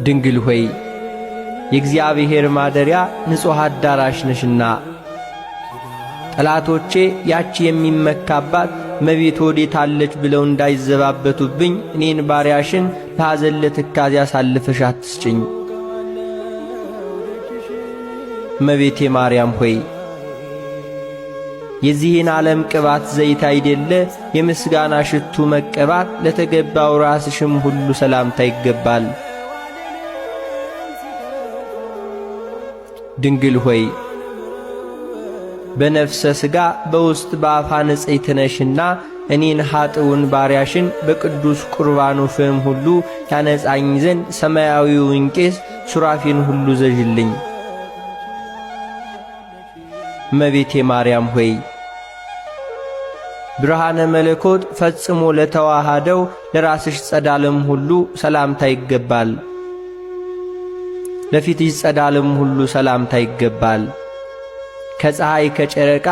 ድንግል ሆይ የእግዚአብሔር ማደሪያ ንጹሕ አዳራሽ ነሽና ጠላቶቼ ያቺ የሚመካባት እመቤት ወዴት አለች ብለው እንዳይዘባበቱብኝ እኔን ባሪያሽን ለሐዘን ለትካዜ አሳልፈሽ አትስጭኝ። እመቤቴ ማርያም ሆይ የዚህን ዓለም ቅባት ዘይት አይደለ የምስጋና ሽቱ መቀባት ለተገባው ራስሽም ሁሉ ሰላምታ ይገባል። ድንግል ሆይ በነፍሰ ሥጋ በውስጥ በአፋ ንጽሕት ነሽና እኔን ኃጥኡን ባሪያሽን በቅዱስ ቁርባኑ ፍም ሁሉ ያነጻኝ ዘንድ ሰማያዊውን ቄስ ሱራፌን ሁሉ ዘዥልኝ። እመቤቴ ማርያም ሆይ ብርሃነ መለኮት ፈጽሞ ለተዋሃደው ለራስሽ ጸዳልም ሁሉ ሰላምታ ይገባል። ለፊትሽ ጸዳልም ሁሉ ሰላምታ ይገባል። ከፀሐይ ከጨረቃ